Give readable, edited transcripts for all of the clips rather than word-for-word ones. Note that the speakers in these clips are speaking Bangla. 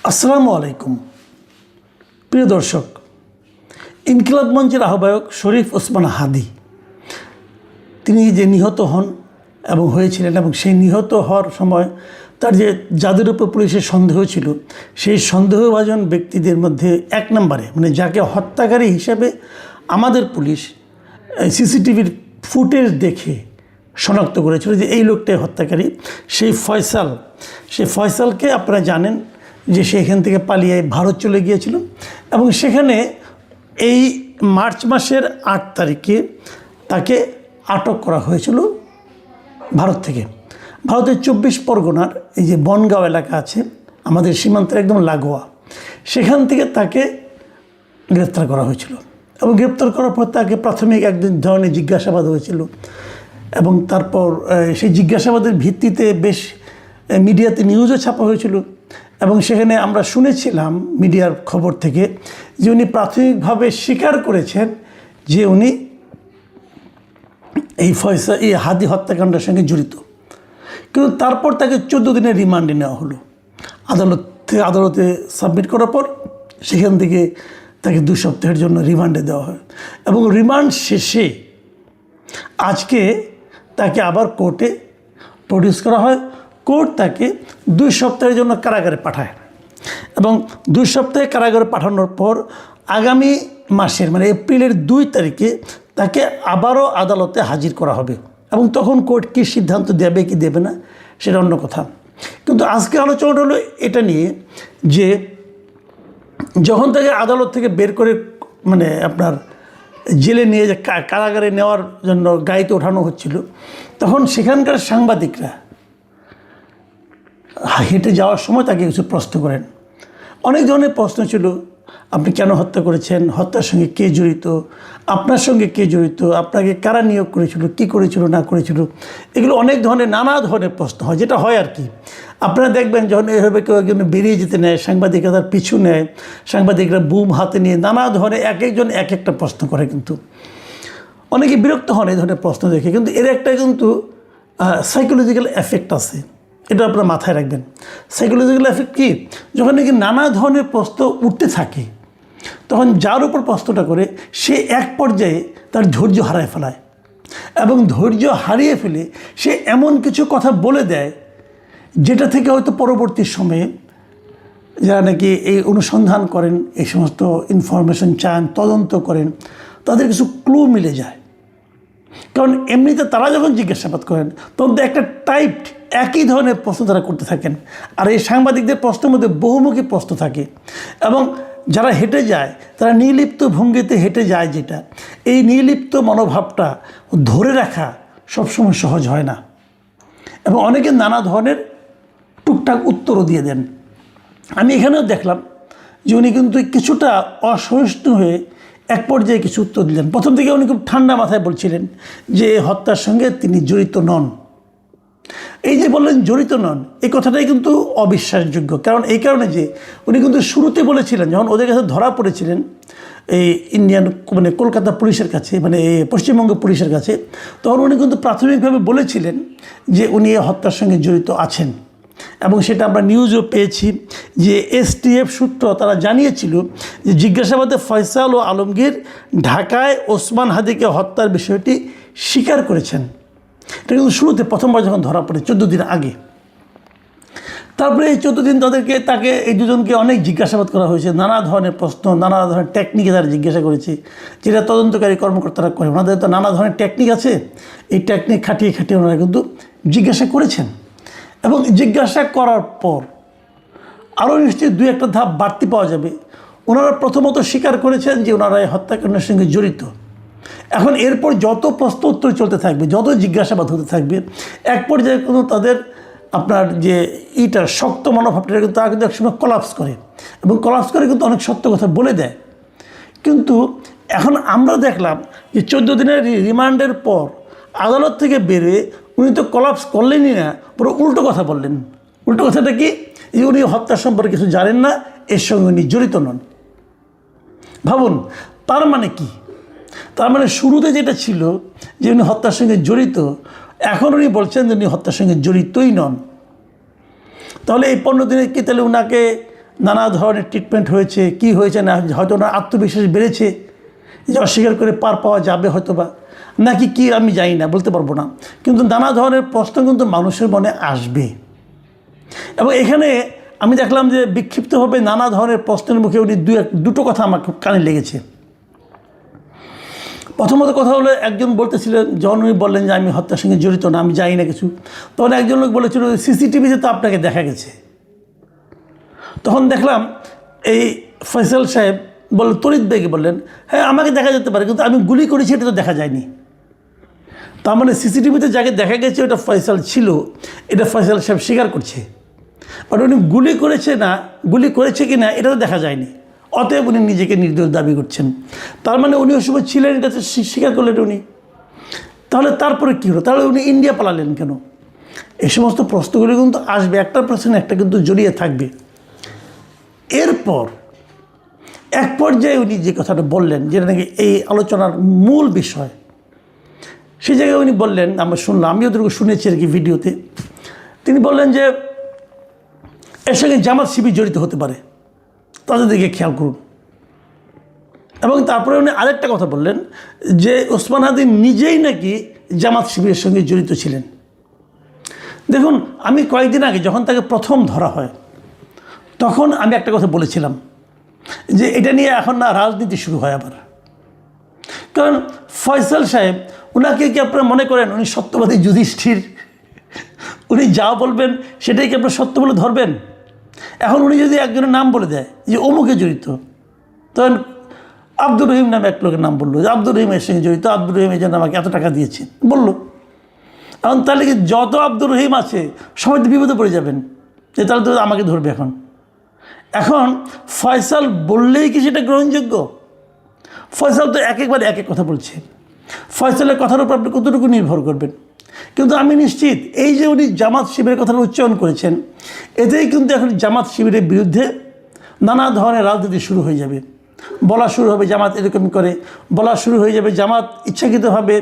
আসসালামু আলাইকুম প্রিয় দর্শক, ইনকিলাব মঞ্চের আহ্বায়ক শরীফ ওসমান হাদি তিনি যে নিহত হন এবং হয়েছিলেন, এবং সেই নিহত হওয়ার সময় তার যে যাদের উপর পুলিশের সন্দেহ ছিল, সেই সন্দেহভাজন ব্যক্তিদের মধ্যে এক নম্বরে মানে যাকে হত্যাকারী হিসেবে আমাদের পুলিশ সিসিটিভির ফুটেজ দেখে শনাক্ত করেছিল যে এই লোকটাই হত্যাকারী, সেই ফয়সালকে আপনারা জানেন যে সে এখান থেকে পালিয়ে ভারত চলে গিয়েছিল এবং সেখানে এই মার্চ মাসের 8 তারিখে তাকে আটক করা হয়েছিল ভারত থেকে। ভারতের 24 পরগনার এই যে বনগাঁও এলাকা আছে আমাদের সীমান্তের একদম লাগোয়া, সেখান থেকে তাকে গ্রেপ্তার করা হয়েছিল এবং গ্রেপ্তার করার পর তাকে প্রাথমিক একদিন ধরনের জিজ্ঞাসাবাদ হয়েছিল এবং তারপর সেই জিজ্ঞাসাবাদের ভিত্তিতে বেশ মিডিয়াতে নিউজও ছাপা হয়েছিল এবং সেখানে আমরা শুনেছিলাম মিডিয়ার খবর থেকে যে উনি প্রাথমিকভাবে স্বীকার করেছেন যে উনি এই হাদি হত্যাকাণ্ডের সঙ্গে জড়িত। কিন্তু তারপর তাকে 14 দিনের রিমান্ডে নেওয়া হলো আদালতে সাবমিট করার পর সেখান থেকে তাকে 2 সপ্তাহের জন্য রিমান্ডে দেওয়া হয় এবং রিমান্ড শেষে আজকে তাকে আবার কোর্টে প্রডিউস করা হয়। কোর্ট তাকে 2 সপ্তাহের জন্য কারাগারে পাঠায় এবং 2 সপ্তাহে কারাগারে পাঠানোর পর আগামী মাসের মানে এপ্রিলের 2 তারিখে তাকে আবারও আদালতে হাজির করা হবে এবং তখন কোর্ট কী সিদ্ধান্ত দেবে কি দেবে না সেটা অন্য কথা। কিন্তু আজকে আলোচনাটা হলো এটা নিয়ে যে যখন তাকে আদালত থেকে বের করে মানে আপনার জেলে নিয়ে যে কারাগারে নেওয়ার জন্য গাড়িতে ওঠানো হচ্ছিল, তখন সেখানকার সাংবাদিকরা হেঁটে যাওয়ার সময় তাকে কিছু প্রশ্ন করেন। অনেক ধরনের প্রশ্ন ছিল, আপনি কেন হত্যা করেছেন, হত্যার সঙ্গে কে জড়িত, আপনার সঙ্গে কে জড়িত, আপনাকে কারা নিয়োগ করেছিল, কী করেছিল না করেছিল, এগুলো অনেক ধরনের নানা ধরনের প্রশ্ন হয়, যেটা হয় আর কি। আপনারা দেখবেন যখন এভাবে কেউ একজন বেরিয়ে যেতে নেয়, সাংবাদিকরা তার পিছু নেয়, সাংবাদিকরা বুম হাতে নিয়ে নানা ধরনের এক একজন এক একটা প্রশ্ন করে, কিন্তু অনেকে বিরক্ত হন এই ধরনের প্রশ্ন দেখে। কিন্তু এর একটা কিন্তু সাইকোলজিক্যাল এফেক্ট আছে, এটা আপনারা মাথায় রাখবেন। সাইকোলজিক্যাল এফেক্ট কী, যখন নাকি নানা ধরনের প্রশ্ন উঠতে থাকে তখন যার উপর প্রশ্নটা করে সে এক পর্যায়ে তার ধৈর্য হারায় ফেলায় এবং ধৈর্য হারিয়ে ফেলে সে এমন কিছু কথা বলে দেয় যেটা থেকে হয়তো পরবর্তী সময়ে যারা নাকি এই অনুসন্ধান করেন, এই সমস্ত ইনফরমেশন চান, তদন্ত করেন, তাদের কিছু ক্লু মিলে যায়। কারণ এমনিতে তারা যখন জিজ্ঞাসাবাদ করেন তখন তো একটা টাইপড একই ধরনের প্রশ্ন তারা করতে থাকেন, আর এই সাংবাদিকদের প্রশ্নের মধ্যে বহুমুখী প্রশ্ন থাকে এবং যারা হেঁটে যায় তারা নির্লিপ্ত ভঙ্গিতে হেঁটে যায়, যেটা এই নির্লিপ্ত মনোভাবটা ধরে রাখা সবসময় সহজ হয় না এবং অনেকে নানা ধরনের টুকটাক উত্তরও দিয়ে দেন। আমি এখানেও দেখলাম যে উনি কিন্তু কিছুটা অসহিষ্ণু হয়ে এক পর্যায়ে কিছু উত্তর দিলেন। প্রথম থেকে উনি খুব ঠান্ডা মাথায় বলছিলেন যে হত্যার সঙ্গে তিনি জড়িত নন। এই যে বললেন জড়িত নন, এই কথাটাই কিন্তু অবিশ্বাসযোগ্য। কারণ এই কারণে যে উনি কিন্তু শুরুতে বলেছিলেন, যখন ওদের কাছে ধরা পড়েছিলেন এই ইন্ডিয়ান মানে কলকাতা পুলিশের কাছে, মানে পশ্চিমবঙ্গ পুলিশের কাছে, তখন উনি কিন্তু প্রাথমিকভাবে বলেছিলেন যে উনি এই হত্যার সঙ্গে জড়িত আছেন এবং সেটা আমরা নিউজও পেয়েছি যে এসটিএফ সূত্র তারা জানিয়েছিল যে জিজ্ঞাসাবাদে ফয়সাল ও আলমগীর ঢাকায় ওসমান হাদিকে হত্যার বিষয়টি স্বীকার করেছেন। এটা কিন্তু শুরুতে প্রথমবার যখন ধরা পড়ে 14 দিন আগে। তারপরে এই 14 দিন তাকে এই দুজনকে অনেক জিজ্ঞাসাবাদ করা হয়েছে, নানা ধরনের প্রশ্ন, নানা ধরনের টেকনিকে তারা জিজ্ঞাসা করেছে, যেটা তদন্তকারী কর্মকর্তারা করে। ওনাদের তো নানা ধরনের টেকনিক আছে, এই টেকনিক খাটিয়ে খাটিয়ে ওনারা কিন্তু জিজ্ঞাসা করেছেন এবং জিজ্ঞাসা করার পর আরও নিশ্চয়ই 2-1টা ধাপ বাড়তি পাওয়া যাবে। ওনারা প্রথমত স্বীকার করেছেন যে ওনারা এই হত্যাকাণ্ডের সঙ্গে জড়িত। এখন এরপর যত প্রশ্ন উত্তর চলতে থাকবে, যত জিজ্ঞাসাবাদ হতে থাকবে, এক পর্যায়ে কিন্তু তাদের আপনার যে শক্ত মনোভাবটা কিন্তু তারা কিন্তু একসময় কলাপস করে এবং কলাপস করে কিন্তু অনেক সত্য কথা বলে দেয়। কিন্তু এখন আমরা দেখলাম যে 14 দিনের রিমান্ডের পর আদালত থেকে বেরোয় উনি তো কলাপস করলেনই না, পুরো উল্টো কথা বললেন। উল্টো কথাটা কি, যে উনি হত্যা সম্পর্কে কিছু জানেন না, এর সঙ্গে উনি জড়িত নন। ভাবুন, তার মানে কি? তার মানে শুরুতে যেটা ছিল যে উনি হত্যার সঙ্গে জড়িত, এখন উনি বলছেন যে উনি হত্যার সঙ্গে জড়িতই নন। তাহলে এই 15 দিনে কি তাহলে ওনাকে নানা ধরনের ট্রিটমেন্ট হয়েছে, কি হয়েছে না, হয়তো ওনার আত্মবিশ্বাস বেড়েছে যে অস্বীকার করে পার পাওয়া যাবে হয়তো বা, নাকি কি আমি জানি না, বলতে পারবো না। কিন্তু নানা ধরনের প্রশ্ন কিন্তু মানুষের মনে আসবে। এবং এখানে আমি দেখলাম যে বিক্ষিপ্তভাবে নানা ধরনের প্রশ্নের মুখে উনি দুটো কথা আমার খুব কানে লেগেছে। প্রথমত কথা হলো, একজন বলতেছিলেন, যখন উনি বললেন যে আমি হত্যার সঙ্গে জড়িত না, আমি জানি না কিছু, তখন একজন লোক বলেছিল সিসিটিভিতে তো আপনাকে দেখা গেছে। তখন দেখলাম এই ফয়সাল সাহেব তড়িৎ বেগে বললেন, হ্যাঁ আমাকে দেখা যেতে পারে, কিন্তু আমি গুলি করেছি এটা তো দেখা যায়নি। তার মানে সিসিটিভিতে যাকে দেখা গেছে ওটা ফয়সাল ছিল, এটা ফয়সাল সাহেব স্বীকার করছে। বাট উনি গুলি করেছে কি না এটা তো দেখা যায়নি, অতএব উনি নিজেকে নির্দোষ দাবি করছেন। তার মানে উনি ওই সময় ছিলেন, এটা তো স্বীকার করলেন উনি। তাহলে তারপরে কী হলো? তাহলে উনি ইন্ডিয়া পালালেন কেন? এই সমস্ত প্রশ্নগুলি কিন্তু আসবে, একটা প্রশ্ন একটা কিন্তু জড়িয়ে থাকবে। এরপর এক পর্যায়ে উনি যে কথাটা বললেন, যেটা নাকি এই আলোচনার মূল বিষয়, সেই জায়গায় উনি বললেন, আমরা শুনলাম, আমিও ওদেরকে শুনেছি আর কি ভিডিওতে। তিনি বললেন যে এর সঙ্গে জামাত শিবির জড়িত হতে পারে, তাদের দিকে খেয়াল করুন। এবং তারপরে উনি আরেকটা কথা বললেন যে ওসমান হাদি নিজেই নাকি জামাত শিবিরের সঙ্গে জড়িত ছিলেন। দেখুন, আমি কয়েকদিন আগে যখন তাকে প্রথম ধরা হয়, তখন আমি একটা কথা বলেছিলাম যে এটা নিয়ে এখন না রাজনীতি শুরু হয় আবার। কারণ ফয়সাল সাহেব, ওনাকে কি আপনারা মনে করেন উনি সত্যবাদী যুধিষ্ঠির? উনি যা বলবেন সেটাই কি আপনারা সত্য বলে ধরবেন? এখন উনি যদি একজনের নাম বলে দেয় যে অমুকে জড়িত, তখন আব্দুর রহিম নামে এক লোকের নাম বললো যে আব্দুর রহিম এর সঙ্গে জড়িত, আব্দুর রহিম এই জন্য আমাকে এত টাকা দিয়েছে বললো। এখন তাহলে কি যত আব্দুর রহিম আছে সবাই তো বিপদে পড়ে যাবেন, যে তাহলে তো আমাকে ধরবে। এখন ফয়সাল বললেই কি সেটা গ্রহণযোগ্য? ফয়সাল তো এক একবার এক এক কথা বলছে, ফয়সালের কথার উপর আপনি কতটুকু নির্ভর করবেন? কিন্তু আমি নিশ্চিত এই যে উনি জামাত শিবিরের কথাটা উচ্চারণ করেছেন, এতেই কিন্তু এখন জামাত শিবিরের বিরুদ্ধে নানা ধরনের রাজনীতি শুরু হয়ে যাবে। বলা শুরু হবে জামাত এরকম করে, বলা শুরু হয়ে যাবে জামাত ইচ্ছাকৃতভাবে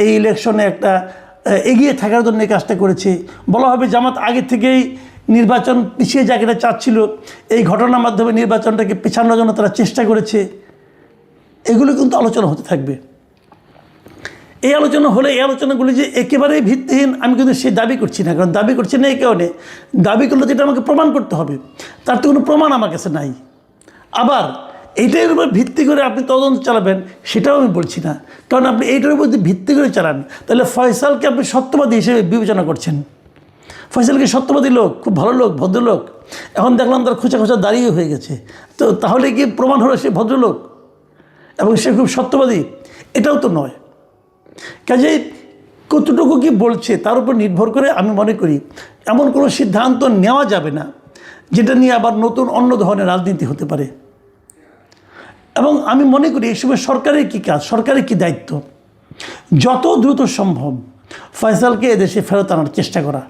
এই ইলেকশনে একটা এগিয়ে থাকার জন্য এই কাজটা করেছে। বলা হবে জামাত আগে থেকেই নির্বাচন পিছিয়ে যাক এটা চাচ্ছিল, এই ঘটনার মাধ্যমে নির্বাচনটাকে পেছানোর জন্য তারা চেষ্টা করেছে। এগুলো কিন্তু আলোচনা হতে থাকবে। এই আলোচনা হলে এই আলোচনাগুলি যে একেবারেই ভিত্তিহীন আমি কিন্তু সে দাবি করছি না। কারণ দাবি করছি না এই কারণে, দাবি করলে যেটা আমাকে প্রমাণ করতে হবে, তার তো কোনো প্রমাণ আমার কাছে নাই। আবার এইটার উপর ভিত্তি করে আপনি তদন্ত চালাবেন সেটাও আমি বলছি না। কারণ আপনি এইটার উপর যদি ভিত্তি করে চালান, তাহলে ফয়সালকে আপনি সত্যবাদী হিসেবে বিবেচনা করছেন। ফয়সালকে সত্যবাদী লোক, খুব ভালো লোক, ভদ্রলোক। এখন দেখলাম তার খোঁচা খোঁচা দাঁড়িয়ে হয়ে গেছে, তো তাহলে কি প্রমাণ হলো সে ভদ্রলোক এবং সে খুব সত্যবাদী? এটাও তো নয়। কাজেই কতটুকু কি বলছে তার উপর নির্ভর করে আমি মনে করি এমন কোনো সিদ্ধান্ত নেওয়া যাবে না যেটা নিয়ে আবার নতুন অন্য ধরনের রাজনীতি হতে পারে। এবং আমি মনে করি এই সময় সরকারের কী কাজ, সরকারের কী দায়িত্ব, যত দ্রুত সম্ভব ফয়সালকে এদেশে ফেরত আনার চেষ্টা করা।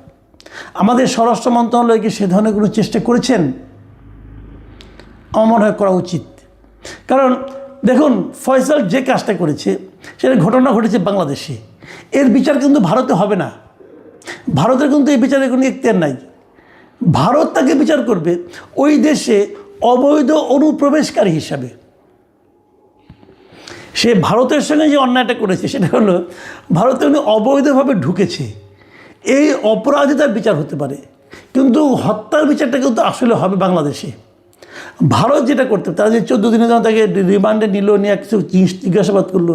আমাদের স্বরাষ্ট্র মন্ত্রণালয় কি সে ধরনের কোনো চেষ্টা করেছেন? আমার মনে হয় করা উচিত। কারণ দেখুন, ফয়সাল যে কাজটা করেছে সেটা ঘটনা ঘটেছে বাংলাদেশে, এর বিচার কিন্তু ভারতে হবে না। ভারতের কিন্তু এই বিচারের কোনো এখতিয়ার নাই। ভারত তাকে বিচার করবে ওই দেশে অবৈধ অনুপ্রবেশকারী হিসাবে। সে ভারতের সঙ্গে যে অন্যায়টা করেছে সেটা হলো ভারতে উনি অবৈধভাবে ঢুকেছে, এই অপরাধে তার বিচার হতে পারে, কিন্তু হত্যার বিচারটা কিন্তু আসলে হবে বাংলাদেশে। ভারত যেটা করতে, তারা যে 14 দিনের জন্য তাকে রিমান্ডে নিল, নিয়ে কিছু জিজ্ঞাসাবাদ করলো,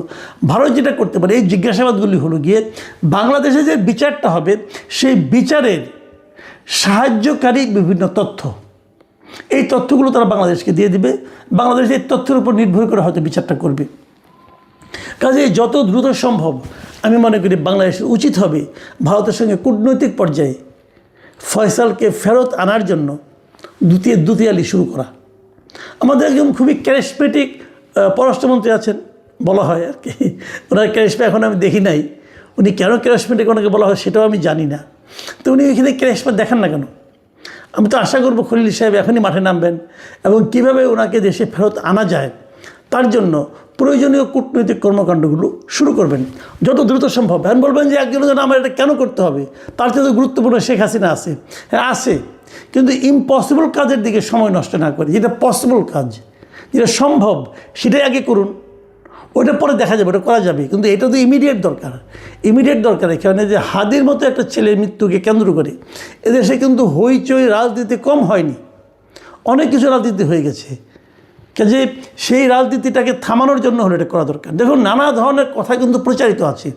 ভারত যেটা করতে পারে এই জিজ্ঞাসাবাদগুলি হলো গিয়ে বাংলাদেশে যে বিচারটা হবে সেই বিচারের সাহায্যকারী বিভিন্ন তথ্য, এই তথ্যগুলো তারা বাংলাদেশকে দিয়ে দিবে। বাংলাদেশ এই তথ্যের উপর নির্ভর করে হয়তো বিচারটা করবে। কাজে যত দ্রুত সম্ভব আমি মনে করি বাংলাদেশের উচিত হবে ভারতের সঙ্গে কূটনৈতিক পর্যায়ে ফয়সালকে ফেরত আনার জন্য দুতিয়ালি শুরু করা। আমাদের একজন খুবই ক্যারিসমেটিক পররাষ্ট্রমন্ত্রী আছেন, বলা হয় আর কি, ওনার ক্যারিসমা এখন আমি দেখি নাই। উনি কেন ক্যারিসমেটিক ওনাকে বলা হয় সেটাও আমি জানি না। তো উনি এখানে ক্যারিসমা দেখান না কেন? আমি তো আশা করব খলিল সাহেব এখনই মাঠে নামবেন এবং কীভাবে ওনাকে দেশে ফেরত আনা যায় তার জন্য প্রয়োজনীয় কূটনৈতিক কর্মকাণ্ডগুলো শুরু করবেন যত দ্রুত সম্ভব। এখন বলবেন যে একজনের জন্য আমার এটা কেন করতে হবে, তার চেয়ে গুরুত্বপূর্ণ শেখ হাসিনা আছে। হ্যাঁ আছে, কিন্তু ইম্পসিবল কাজের দিকে সময় নষ্ট না করে যেটা পসিবল কাজ, যেটা সম্ভব সেটাই আগে করুন, ওটা পরে দেখা যাবে, ওটা করা যাবে। কিন্তু এটা তো ইমিডিয়েট দরকার, ইমিডিয়েট দরকার। এখানে যে হাদির মতো একটা ছেলের মৃত্যুকে কেন্দ্র করে এদেশে কিন্তু হইচই রাজনীতি কম হয়নি, অনেক কিছু রাজনীতি হয়ে গেছে। কাজে সেই রাজনীতিটাকে থামানোর জন্য হলে এটা করা দরকার। দেখুন, নানা ধরনের কথা কিন্তু প্রচারিত আছে।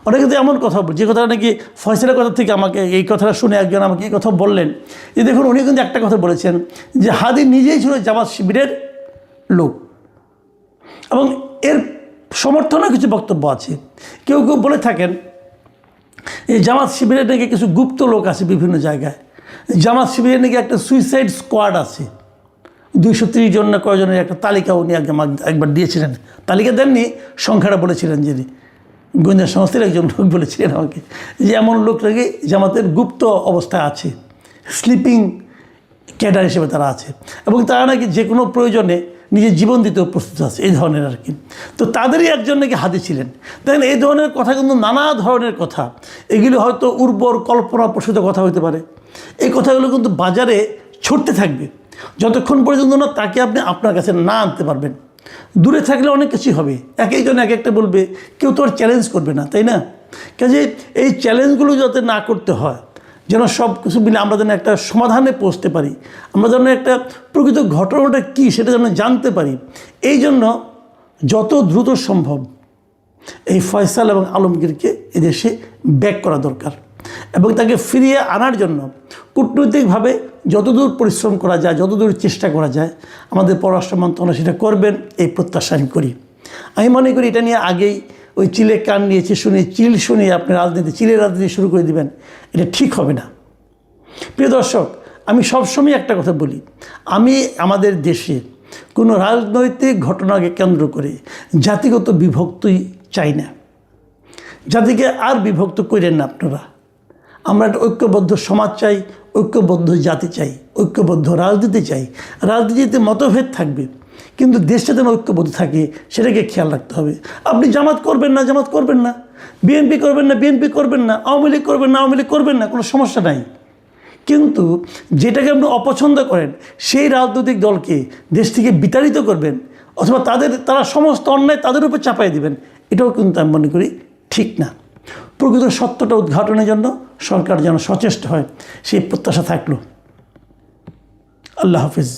অনেকে কিন্তু এমন কথা যে কথাটা নাকি ফয়সালের কথা থেকে আমাকে এই কথাটা শুনে একজন আমাকে এই কথা বললেন যে দেখুন, উনি কিন্তু একটা কথা বলেছেন যে হাদি নিজেই ছিল জামাত শিবিরের লোক, এবং এর সমর্থনে কিছু বক্তব্য আছে। কেউ কেউ বলে থাকেন এই জামাত শিবিরের নাকি কিছু গুপ্ত লোক আছে বিভিন্ন জায়গায়, জামাত শিবিরের নাকি একটা সুইসাইড স্কোয়াড আছে, 230 জন না কয়জনের একটা তালিকা উনি একবার দিয়েছিলেন। তালিকা দেননি, সংখ্যাটা বলেছিলেন। যিনি গোয়েন্দা সংস্থার একজন লোক বলেছিলেন আমাকে যে এমন লোক নাকি জামাতের গুপ্ত অবস্থায় আছে, স্লিপিং ক্যাডার হিসেবে তারা আছে, এবং তারা নাকি যে কোনো প্রয়োজনে নিজের জীবন দিতেও প্রস্তুত আছে, এই ধরনের আর কি। তো তাদেরই একজন নাকি হাদি ছিলেন। দেখেন, এই ধরনের কথা কিন্তু নানা ধরনের কথা, এগুলো হয়তো উর্বর কল্পনা প্রসূত কথা হতে পারে। এই কথাগুলো কিন্তু বাজারে ছড়তে থাকবে যতক্ষণ পর্যন্ত না তাকে আপনি আপনার কাছে না আনতে পারবেন। দূরে থাকলে অনেক কিছুই হবে, এক একজন এক একটা বলবে, কেউ তো আর চ্যালেঞ্জ করবে না, তাই না? কাজে এই চ্যালেঞ্জগুলো যাতে না করতে হয়, যেন সব কিছু মিলে আমরা যেন একটা সমাধানে পৌঁছতে পারি, আমরা যেন একটা প্রকৃত ঘটনাটা কী সেটা যেন জানতে পারি, এই জন্য যত দ্রুত সম্ভব এই ফয়সাল এবং আলমগীরকে এদেশে ব্যাক করা দরকার, এবং তাকে ফিরিয়ে আনার জন্য কূটনৈতিকভাবে যতদূর পরিশ্রম করা যায়, যতদূর চেষ্টা করা যায়, আমাদের পররাষ্ট্র মন্ত্রণালয় সেটা করবেন এই প্রত্যাশা আমি করি। আমি মনে করি এটা নিয়ে আগেই ওই চিলে কান নিয়েছে শুনিয়ে আপনি চিলের রাজনীতি শুরু করে দিবেন, এটা ঠিক হবে না। প্রিয় দর্শক, আমি সবসময় একটা কথা বলি, আমি আমাদের দেশে কোনো রাজনৈতিক ঘটনাকে কেন্দ্র করে জাতিগত বিভক্তি চাই না। জাতিকে আর বিভক্ত করেন না আপনারা। আমরা একটা ঐক্যবদ্ধ সমাজ চাই, ঐক্যবদ্ধ জাতি চাই, ঐক্যবদ্ধ রাজনীতি চাই। রাজনীতিতে মতভেদ থাকবে, কিন্তু দেশটা যেন ঐক্যবদ্ধ থাকে সেটাকে খেয়াল রাখতে হবে। আপনি জামাত করবেন না, জামাত করবেন না, বিএনপি করবেন না, বিএনপি করবেন না, আওয়ামী লীগ করবেন না, আওয়ামী লীগ করবেন না, কোনো সমস্যা নাই। কিন্তু যেটাকে আপনি অপছন্দ করেন সেই রাজনৈতিক দলকে দেশ থেকে বিতাড়িত করবেন, অথবা তারা সমস্ত অন্যায় তাদের উপর চাপাই দিবেন, এটাও কিন্তু আমি মনে করি ঠিক না। প্রকৃত সত্যটা উদ্ঘাটনের জন্য সরকার যেন সচেষ্ট হয়, সেই প্রত্যাশা থাকলো। আল্লাহ হাফিজ।